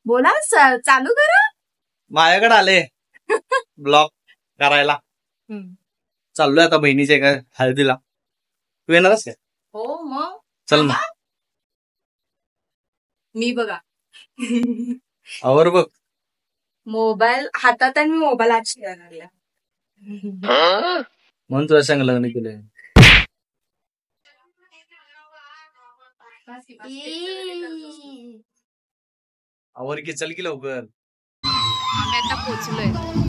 बोला सर, चालू करा. माझ्याकडे आले ब्लॉग करायला. चाललोय आता बहिणीच्या एका हळदीला. तू येणारच काय? हो मग चल मग. मी बघा आवर बघ. मोबाईल हातात आणि मोबाईल आज खेळायला लागला. म्हणून तुझ्या संग लग्न केलंय. आवर की, चल की लवकर. आम्ही आता पोहोचलोय.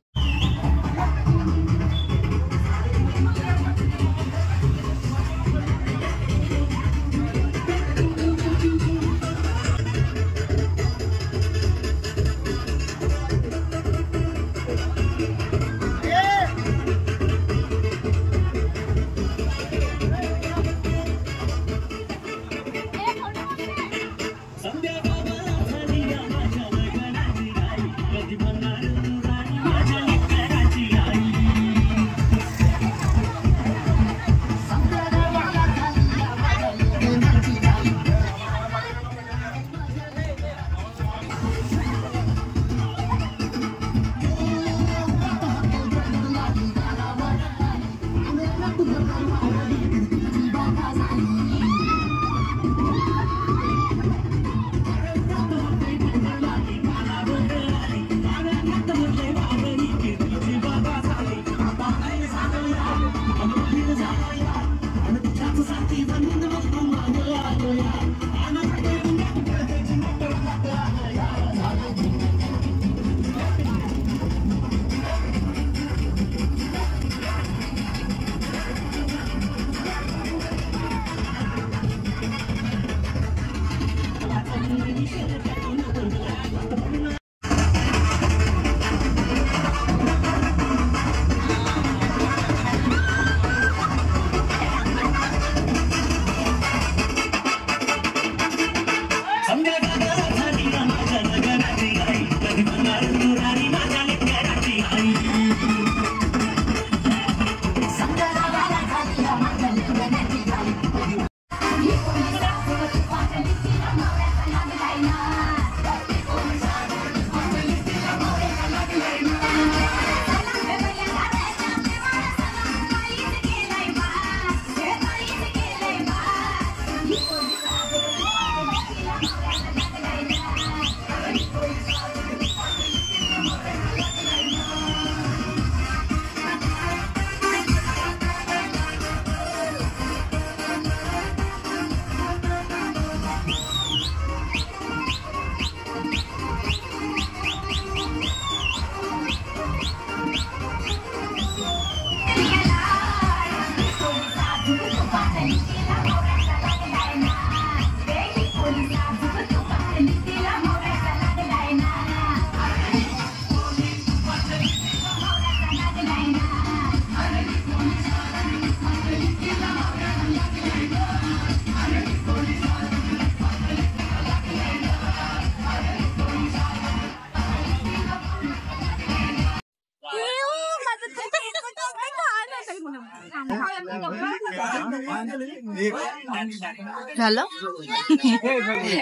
झालं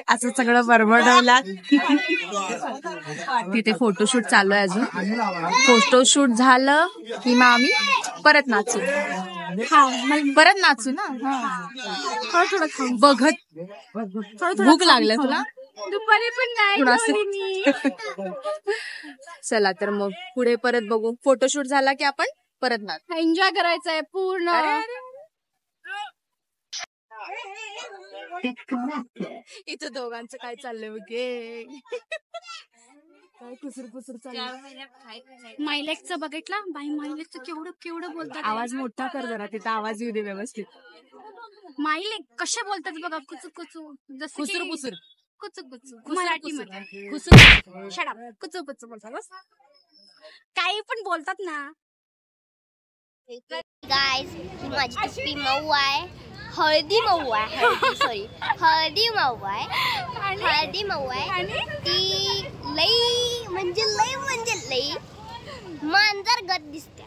असं सगळं बरबडवला. तिथे फोटोशूट चालू आहे अजून. फोटोशूट झालं की मग आम्ही परत नाचू. परत नाचू ना. थोडं बघत भूक लागलं तुला. दुपारी पण नाही. चला तर मग पुढे परत बघू. फोटोशूट झाला की आपण परत नाचू. एन्जॉय करायचंय पूर्ण. इथं दोघांचं काय चाललंय बघे. काय कुसर कुसर चाललंय. मायलेकचं बघितलं बाई. मायलेकचं केवढं केवढं बोलतात. आवाज मोठा कर जरा. तिथं आवाज येऊ दे व्यवस्थित. मायलेक कशा बोलतात बघा. कुचू कुचू. जसं कुसर कुसर. कुचू कुचू मराठीमध्ये. कुसर शडा कुचू कुचू बोलतात. काही पण बोलतात ना. गाइस ही माझी टप्पी मऊ आहे. हळदी मऊ आहे. हळदी मऊ आहे. ती लई म्हणजे लई मांजर गत दिसते.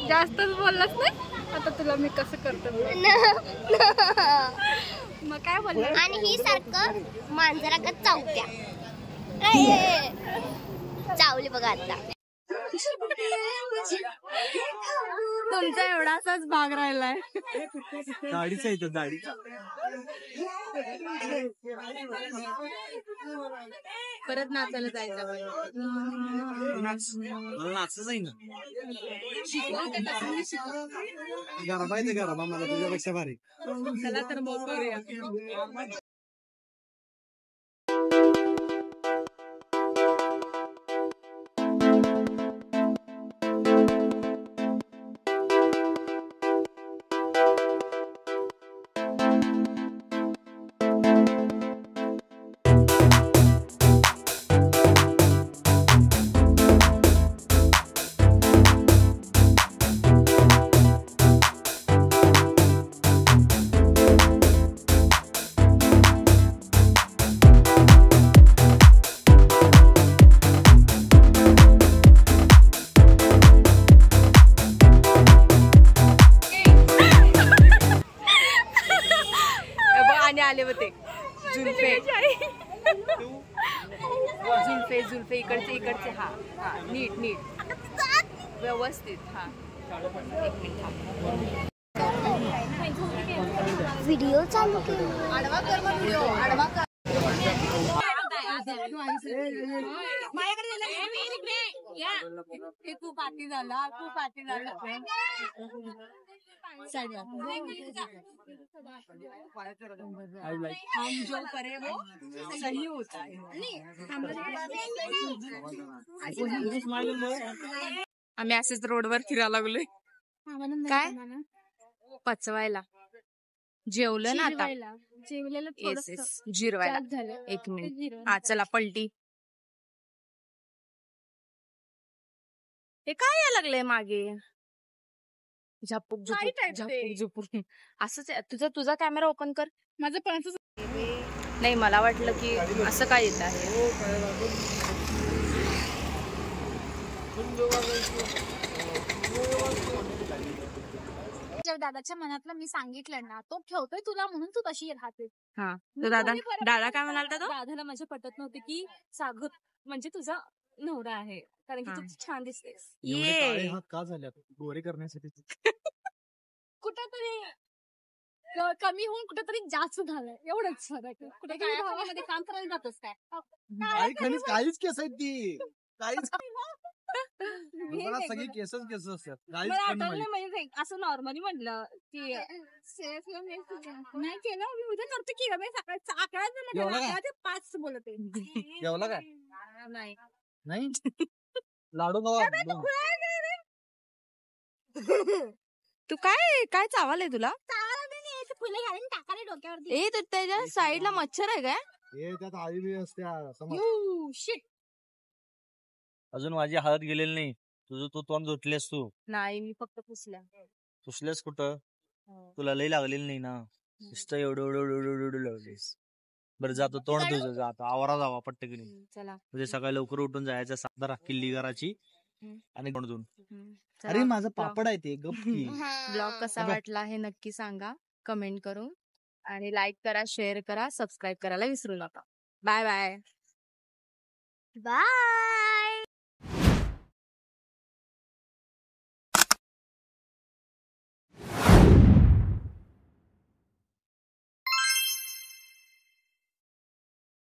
जास्तच बोललास नाही. आता तुला मी कसं करतो. मग काय बोलणार. आणि ही सारखं मांजरागत चावत्या. चावली बघा आता. तुमचा एवढासाच भाग राहिलाय. दाढीचा येतो दाढी. परत नाचायला जायचं. नाचच आहे ना. गरबा येते गरबा मला तुझ्यापेक्षा भारी. चला तर मग करूया. आले होते जुल्फे जुल्फे जुल्फे इकडचे हा हा नीट नीट व्यवस्थित. हा एक मिनिट. व्हिडिओ चालू केला. आडवा कर मग व्हिडिओ. आडवा कर. खूप आती झाला. खूप आती झाला. हम जो करे वो सही होता है. आम्ही असेच रोडवर फिरायला लागलोय. काय पचवायला जेवलं ना आता. जेवलेलं येस येस जिरवायला. एक मिनिट. हा चला पलटी. हे काय यायला लागलंय मागे. झापूक झुपूक झापूक झुपूक असंच आहे. तुझा कॅमेरा ओपन कर. माझं पण नाही मला वाटलं की असं काय येत आहे. दादाच्या मनातलं मी सांगितलं ना, तो ठेवतोय तुला म्हणून तू तशी राहते. हा तर दादा काय म्हणालता तो. दादाला माझ्या पटत नव्हते की सागर म्हणजे तुझा नवरा आहे, कारण की तू छान दिसतेस. ये का झाल्या गोरे करण्यासाठी. कुठेतरी कमी होऊन कुठेतरी जास्त झालंय एवढंच फरक. कुठेतरी भावामध्ये काम करायला जातोस काय. काहीच केस आहेत ती. काहीच सगळी केसच केस असतात. मला आठवलं म्हणजे असं नॉर्मली म्हटलं की नाही केलं. मी उद्या करतो की मी सकाळी 11 ते 5 बोलते. जेवला काय नाही नाही लाडू तू काय काय चावालय तुला. फुलं घालून टाकाले डोक्यावरती. ए तर त्याच्या साईडला मच्छर आहे काय. त्यात आई असते. शिट. अजून माझी हळद गेलेली नाही. तुझं तू तोंड धुतलेस तू. नाही मी फक्त पुसल्या. पुसलेस कुठं. तुला लई लागलेली नाही ना. नुसतं एवढं लावलीस. बरं जातो तोंड तुझं. जातो आवरा जावा पट्ट गेली. चला म्हणजे सकाळी लवकर उठून जायचं. साधारा किल्ली करायची आणि तोंड धुवून. चला. अरे माझं पापड आहे ते गप्पी. ब्लॉग कसा वाटला हे नक्की सांगा कमेंट करून. आणि लाईक करा, शेअर करा, सबस्क्राईब करायला विसरू नका. Bye bye. बाय.